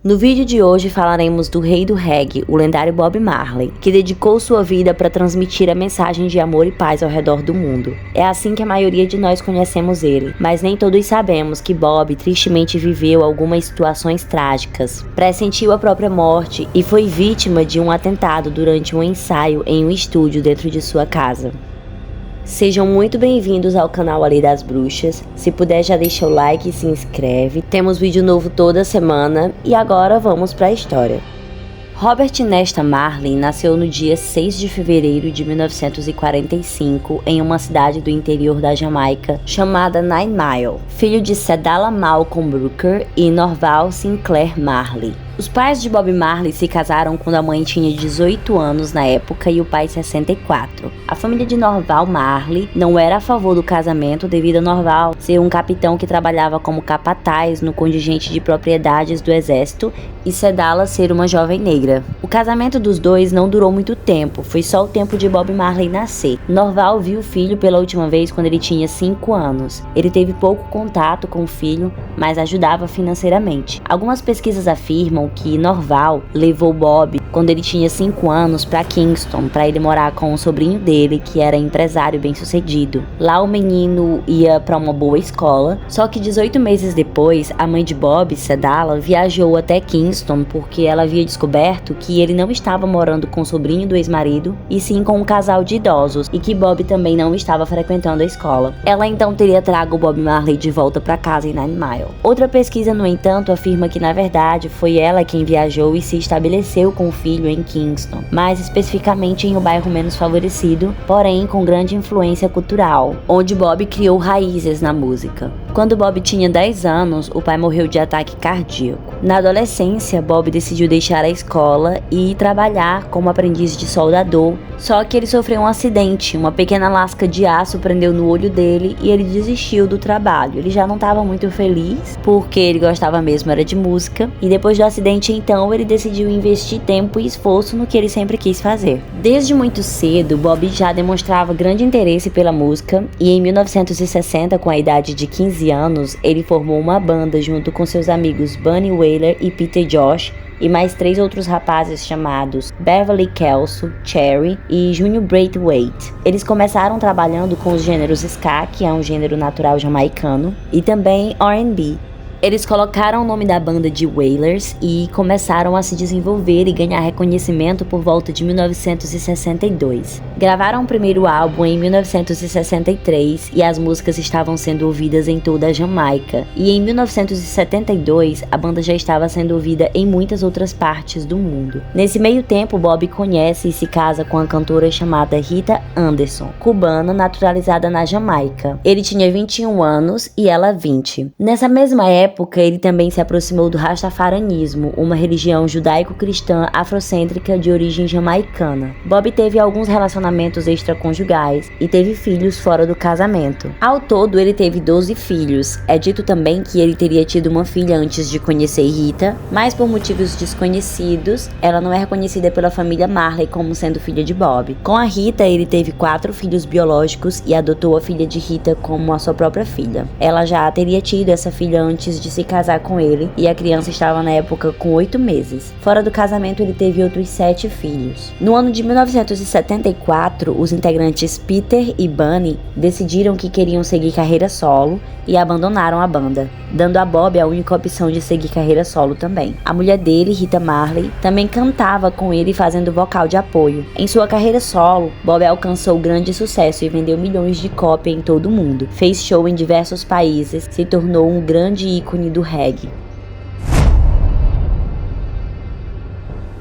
No vídeo de hoje falaremos do rei do reggae, o lendário Bob Marley, que dedicou sua vida para transmitir a mensagem de amor e paz ao redor do mundo. É assim que a maioria de nós conhecemos ele, mas nem todos sabemos que Bob tristemente viveu algumas situações trágicas, pressentiu a própria morte e foi vítima de um atentado durante um ensaio em um estúdio dentro de sua casa. Sejam muito bem-vindos ao canal Ali das Bruxas. Se puder, já deixa o like e se inscreve. Temos vídeo novo toda semana e agora vamos para a história. Robert Nesta Marley nasceu no dia 6 de fevereiro de 1945 em uma cidade do interior da Jamaica chamada Nine Mile, filho de Cedala Malcolm Brooker e Norval Sinclair Marley. Os pais de Bob Marley se casaram quando a mãe tinha 18 anos na época e o pai 64. A família de Norval Marley não era a favor do casamento devido a Norval ser um capitão que trabalhava como capataz no contingente de propriedades do exército e Cedala ser uma jovem negra. O casamento dos dois não durou muito tempo, foi só o tempo de Bob Marley nascer. Norval viu o filho pela última vez quando ele tinha 5 anos. Ele teve pouco contato com o filho, mas ajudava financeiramente. Algumas pesquisas afirmam que Norval levou Bob quando ele tinha 5 anos para Kingston, para ele morar com o sobrinho dele, que era empresário bem-sucedido. Lá o menino ia para uma boa escola, só que 18 meses depois, a mãe de Bob, Cedala, viajou até Kingston porque ela havia descoberto que ele não estava morando com o sobrinho do ex-marido, e sim com um casal de idosos, e que Bob também não estava frequentando a escola. Ela então teria trago Bob Marley de volta para casa em Nine Mile. Outra pesquisa, no entanto, afirma que na verdade foi ela quem viajou e se estabeleceu com o filho em Kingston, mais especificamente em um bairro menos favorecido, porém com grande influência cultural, onde Bob criou raízes na música. Quando Bob tinha 10 anos, o pai morreu de ataque cardíaco. Na adolescência, Bob decidiu deixar a escola e trabalhar como aprendiz de soldador, só que ele sofreu um acidente, uma pequena lasca de aço prendeu no olho dele e ele desistiu do trabalho. Ele já não estava muito feliz, porque ele gostava mesmo era de música, e depois do acidente então ele decidiu investir tempo e esforço no que ele sempre quis fazer. Desde muito cedo, Bob já demonstrava grande interesse pela música e em 1960, com a idade de 15 anos, ele formou uma banda junto com seus amigos Bunny Wailer e Peter Josh e mais 3 outros rapazes chamados Beverly Kelso, Cherry e Junior Braithwaite. Eles começaram trabalhando com os gêneros ska, que é um gênero natural jamaicano, e também R&B. Eles colocaram o nome da banda de Wailers e começaram a se desenvolver e ganhar reconhecimento por volta de 1962. Gravaram o primeiro álbum em 1963 e as músicas estavam sendo ouvidas em toda a Jamaica. E em 1972, a banda já estava sendo ouvida em muitas outras partes do mundo. Nesse meio tempo, Bob conhece e se casa com a cantora chamada Rita Anderson, cubana naturalizada na Jamaica. Ele tinha 21 anos e ela 20. Nessa mesma época, ele também se aproximou do Rastafaranismo, uma religião judaico-cristã afrocêntrica de origem jamaicana. Bob teve alguns relacionamentos extraconjugais e teve filhos fora do casamento. Ao todo, ele teve 12 filhos. É dito também que ele teria tido uma filha antes de conhecer Rita, mas por motivos desconhecidos, ela não é reconhecida pela família Marley como sendo filha de Bob. Com a Rita, ele teve 4 filhos biológicos e adotou a filha de Rita como a sua própria filha. Ela já teria tido essa filha antes de se casar com ele, e a criança estava na época com 8 meses. Fora do casamento, ele teve outros 7 filhos. No ano de 1974, os integrantes Peter e Bunny decidiram que queriam seguir carreira solo e abandonaram a banda, dando a Bob a única opção de seguir carreira solo também. A mulher dele, Rita Marley, também cantava com ele fazendo vocal de apoio. Em sua carreira solo, Bob alcançou grande sucesso e vendeu milhões de cópias em todo o mundo. Fez show em diversos países, se tornou um grande ícone do reggae.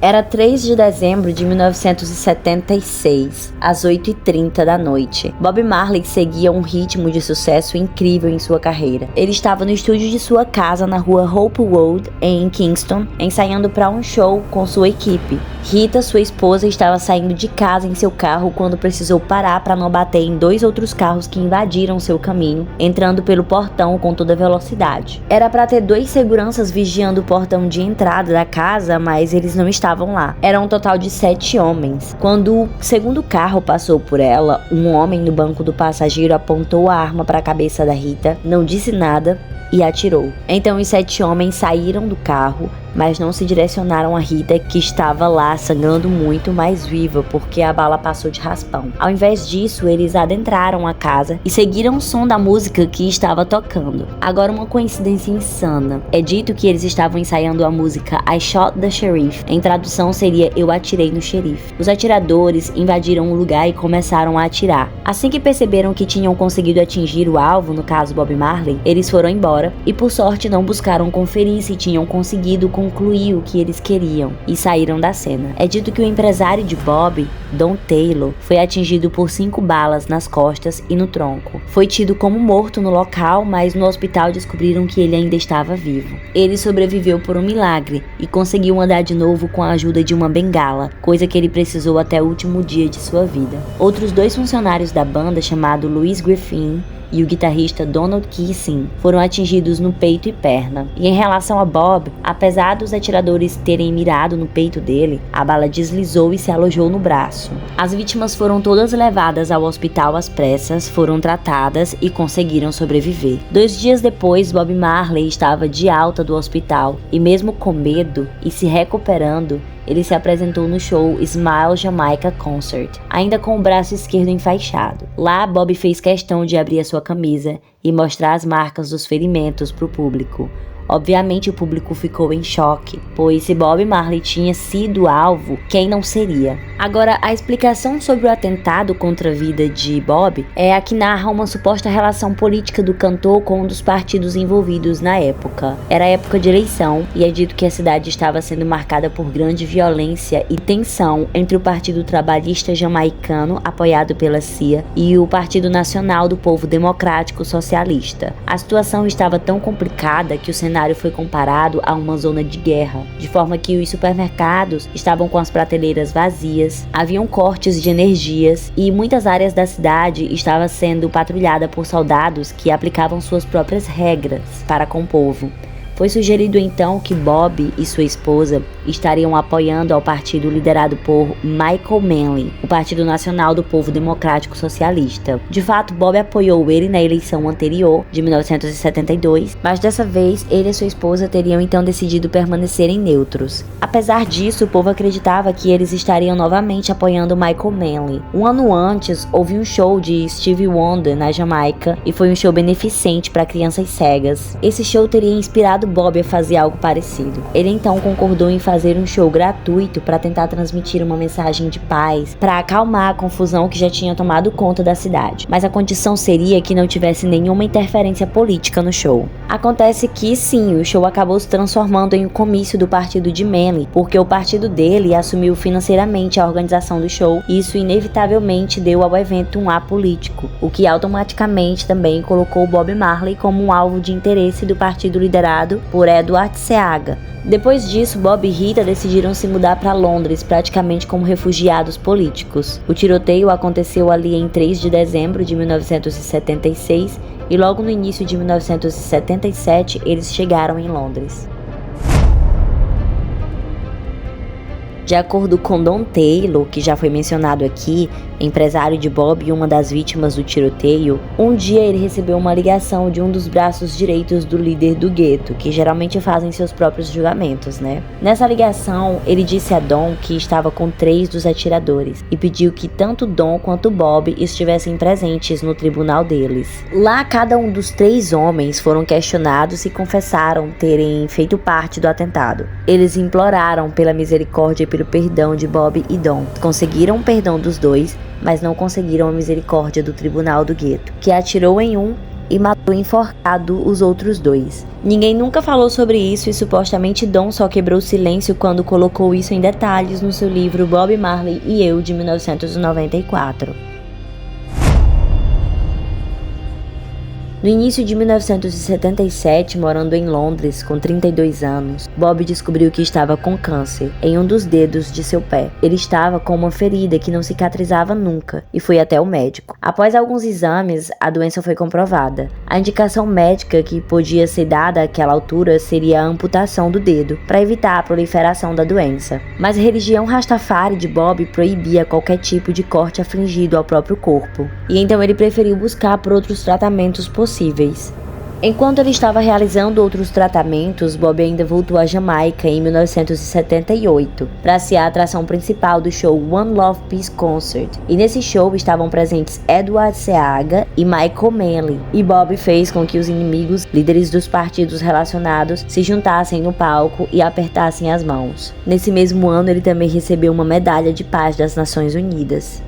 Era 3 de dezembro de 1976, às 8h30 da noite. Bob Marley seguia um ritmo de sucesso incrível em sua carreira. Ele estava no estúdio de sua casa na rua Hope Road, em Kingston, ensaiando para um show com sua equipe. Rita, sua esposa, estava saindo de casa em seu carro quando precisou parar para não bater em 2 outros carros que invadiram seu caminho, entrando pelo portão com toda velocidade. Era para ter 2 seguranças vigiando o portão de entrada da casa, mas eles não estavam lá. Era um total de 7 homens. Quando o segundo carro passou por ela, um homem no banco do passageiro apontou a arma para a cabeça da Rita, não disse nada e atirou. Então os 7 homens saíram do carro, mas não se direcionaram a Rita, que estava lá sangrando muito, mais viva porque a bala passou de raspão. Ao invés disso, eles adentraram a casa e seguiram o som da música que estava tocando. Agora, uma coincidência insana. É dito que eles estavam ensaiando a música I Shot the Sheriff. Em tradução seria Eu atirei no xerife. Os atiradores invadiram o lugar e começaram a atirar. Assim que perceberam que tinham conseguido atingir o alvo, no caso Bob Marley, eles foram embora e por sorte não buscaram conferir se tinham conseguido concluir o que eles queriam e saíram da cena. É dito que o empresário de Bob, Don Taylor, foi atingido por 5 balas nas costas e no tronco. Foi tido como morto no local, mas no hospital descobriram que ele ainda estava vivo. Ele sobreviveu por um milagre e conseguiu andar de novo com a ajuda de uma bengala, coisa que ele precisou até o último dia de sua vida. Outros 2 funcionários da banda, chamado Louis Griffin e o guitarrista Donald Kissing, foram atingidos no peito e perna. E em relação a Bob, apesar dos atiradores terem mirado no peito dele, a bala deslizou e se alojou no braço. As vítimas foram todas levadas ao hospital às pressas, foram tratadas e conseguiram sobreviver. 2 dias depois, Bob Marley estava de alta do hospital e mesmo com medo e se recuperando, ele se apresentou no show Smile Jamaica Concert, ainda com o braço esquerdo enfaixado. Lá, Bob fez questão de abrir a sua camisa e mostrar as marcas dos ferimentos para o público. Obviamente o público ficou em choque, pois se Bob Marley tinha sido alvo, quem não seria? Agora, a explicação sobre o atentado contra a vida de Bob é a que narra uma suposta relação política do cantor com um dos partidos envolvidos na época. Era época de eleição e é dito que a cidade estava sendo marcada por grande violência e tensão entre o Partido Trabalhista Jamaicano, apoiado pela CIA, e o Partido Nacional do Povo Democrático Socialista. A situação estava tão complicada que o cenário foi comparado a uma zona de guerra, de forma que os supermercados estavam com as prateleiras vazias, haviam cortes de energias e muitas áreas da cidade estavam sendo patrulhadas por soldados que aplicavam suas próprias regras para com o povo. Foi sugerido então que Bob e sua esposa estariam apoiando ao partido liderado por Michael Manley, o Partido Nacional do Povo Democrático Socialista. De fato, Bob apoiou ele na eleição anterior, de 1972, mas dessa vez ele e sua esposa teriam então decidido permanecerem neutros. Apesar disso, o povo acreditava que eles estariam novamente apoiando Michael Manley. Um ano antes, houve um show de Stevie Wonder na Jamaica e foi um show beneficente para crianças cegas. Esse show teria inspirado Bob a fazer algo parecido. Ele então concordou em fazer um show gratuito para tentar transmitir uma mensagem de paz, para acalmar a confusão que já tinha tomado conta da cidade. Mas a condição seria que não tivesse nenhuma interferência política no show. Acontece que sim, o show acabou se transformando em um comício do partido de Manley, porque o partido dele assumiu financeiramente a organização do show e isso inevitavelmente deu ao evento um ar político, o que automaticamente também colocou Bob Marley como um alvo de interesse do partido liderado por Edward Seaga. Depois disso, Bob e Rita decidiram se mudar para Londres, praticamente como refugiados políticos. O tiroteio aconteceu ali em 3 de dezembro de 1976 e logo no início de 1977 eles chegaram em Londres. De acordo com Don Taylor, que já foi mencionado aqui, empresário de Bob e uma das vítimas do tiroteio, um dia ele recebeu uma ligação de um dos braços direitos do líder do gueto, que geralmente fazem seus próprios julgamentos, né? Nessa ligação, ele disse a Don que estava com 3 dos atiradores e pediu que tanto Don quanto Bob estivessem presentes no tribunal deles. Lá, cada um dos 3 homens foram questionados e confessaram terem feito parte do atentado. Eles imploraram pela misericórdia e pelo perdão de Bob e Don. Conseguiram o perdão dos 2, mas não conseguiram a misericórdia do tribunal do gueto, que atirou em um e matou enforcado os outros 2. Ninguém nunca falou sobre isso e supostamente Don só quebrou o silêncio quando colocou isso em detalhes no seu livro Bob Marley e Eu, de 1994. No início de 1977, morando em Londres com 32 anos, Bob descobriu que estava com câncer em um dos dedos de seu pé. Ele estava com uma ferida que não cicatrizava nunca e foi até o médico. Após alguns exames, a doença foi comprovada. A indicação médica que podia ser dada àquela altura seria a amputação do dedo, para evitar a proliferação da doença. Mas a religião Rastafari de Bob proibia qualquer tipo de corte afligido ao próprio corpo, e então ele preferiu buscar por outros tratamentos possíveis. Enquanto ele estava realizando outros tratamentos, Bob ainda voltou à Jamaica em 1978 para ser a atração principal do show One Love Peace Concert. E nesse show estavam presentes Edward Seaga e Michael Manley. E Bob fez com que os inimigos, líderes dos partidos relacionados, se juntassem no palco e apertassem as mãos. Nesse mesmo ano, ele também recebeu uma medalha de paz das Nações Unidas.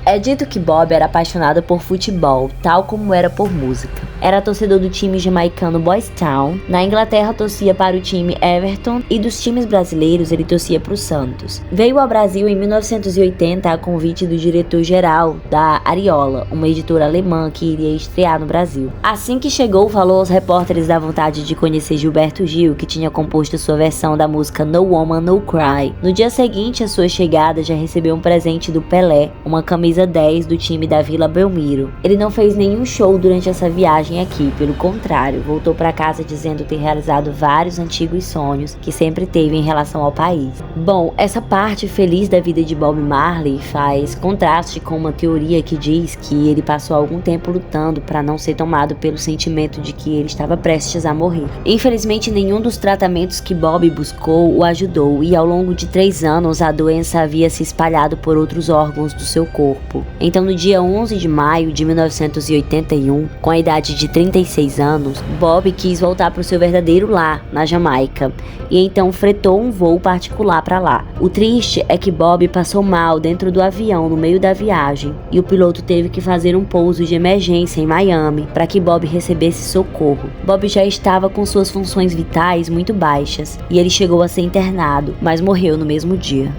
É dito que Bob era apaixonado por futebol, tal como era por música. Era torcedor do time jamaicano Boys Town, na Inglaterra torcia para o time Everton e dos times brasileiros ele torcia para o Santos. Veio ao Brasil em 1980 a convite do diretor-geral da Ariola, uma editora alemã que iria estrear no Brasil. Assim que chegou, falou aos repórteres da vontade de conhecer Gilberto Gil, que tinha composto sua versão da música No Woman No Cry. No dia seguinte à sua chegada, já recebeu um presente do Pelé, uma camisa 10 do time da Vila Belmiro. Ele não fez nenhum show durante essa viagem aqui, pelo contrário, voltou para casa dizendo ter realizado vários antigos sonhos que sempre teve em relação ao país. Bom, essa parte feliz da vida de Bob Marley faz contraste com uma teoria que diz que ele passou algum tempo lutando para não ser tomado pelo sentimento de que ele estava prestes a morrer. Infelizmente, nenhum dos tratamentos que Bob buscou o ajudou e ao longo de 3 anos a doença havia se espalhado por outros órgãos do seu corpo. Então, no dia 11 de maio de 1981, com a idade de 36 anos, Bob quis voltar para o seu verdadeiro lar, na Jamaica, e então fretou um voo particular para lá. O triste é que Bob passou mal dentro do avião no meio da viagem, e o piloto teve que fazer um pouso de emergência em Miami para que Bob recebesse socorro. Bob já estava com suas funções vitais muito baixas, e ele chegou a ser internado, mas morreu no mesmo dia.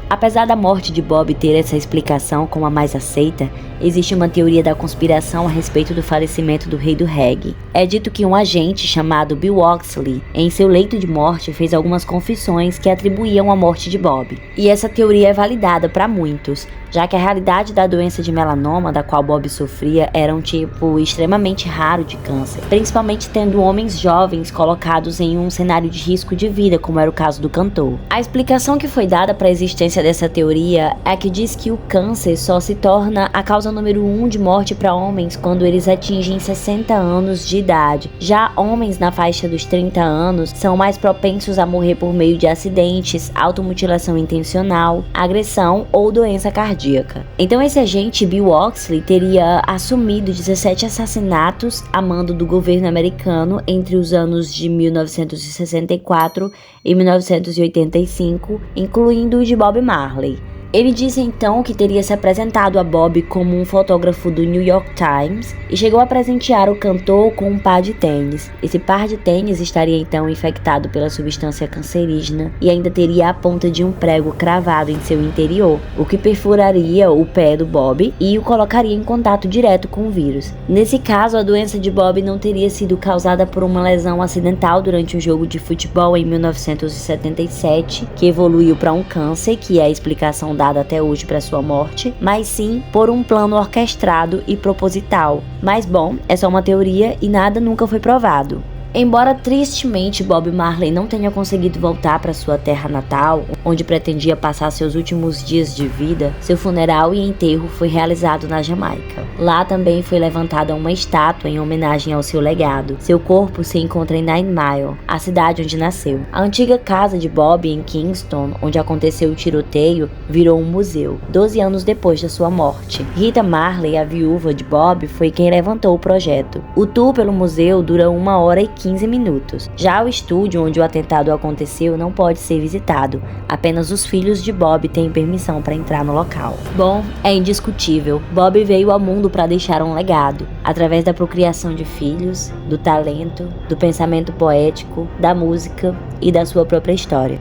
Apesar da morte de Bob ter essa explicação como a mais aceita, existe uma teoria da conspiração a respeito do falecimento do rei do reggae. É dito que um agente chamado Bill Oxley, em seu leito de morte, fez algumas confissões que atribuíam a morte de Bob. E essa teoria é validada para muitos, já que a realidade da doença de melanoma da qual Bob sofria era um tipo extremamente raro de câncer, principalmente tendo homens jovens colocados em um cenário de risco de vida, como era o caso do cantor. A explicação que foi dada para a existência dessa teoria é que diz que o câncer só se torna a causa número 1 de morte para homens quando eles atingem 60 anos de idade. Já homens na faixa dos 30 anos são mais propensos a morrer por meio de acidentes, automutilação intencional, agressão ou doença cardíaca. Então esse agente Bill Oxley teria assumido 17 assassinatos a mando do governo americano entre os anos de 1964 e 1985, incluindo o de Bob Marley. Ele disse então que teria se apresentado a Bob como um fotógrafo do New York Times e chegou a presentear o cantor com um par de tênis. Esse par de tênis estaria então infectado pela substância cancerígena e ainda teria a ponta de um prego cravado em seu interior, o que perfuraria o pé do Bob e o colocaria em contato direto com o vírus. Nesse caso, a doença de Bob não teria sido causada por uma lesão acidental durante um jogo de futebol em 1977, que evoluiu para um câncer, que é a explicação dada até hoje para sua morte, mas sim por um plano orquestrado e proposital. Mas bom, é só uma teoria e nada nunca foi provado. Embora tristemente Bob Marley não tenha conseguido voltar para sua terra natal, onde pretendia passar seus últimos dias de vida, seu funeral e enterro foi realizado na Jamaica. Lá também foi levantada uma estátua em homenagem ao seu legado. Seu corpo se encontra em Nine Mile, a cidade onde nasceu. A antiga casa de Bob em Kingston, onde aconteceu o tiroteio, virou um museu, 12 anos depois da sua morte. Rita Marley, a viúva de Bob, foi quem levantou o projeto. O tour pelo museu dura 1 hora e 15 minutos. Já o estúdio onde o atentado aconteceu não pode ser visitado. Apenas os filhos de Bob têm permissão para entrar no local. Bom, é indiscutível. Bob veio ao mundo para deixar um legado, através da procriação de filhos, do talento, do pensamento poético, da música e da sua própria história.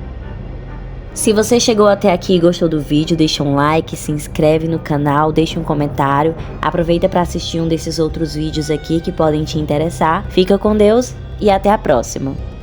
Se você chegou até aqui e gostou do vídeo, deixa um like, se inscreve no canal, deixa um comentário, aproveita para assistir um desses outros vídeos aqui que podem te interessar. Fica com Deus e até a próxima!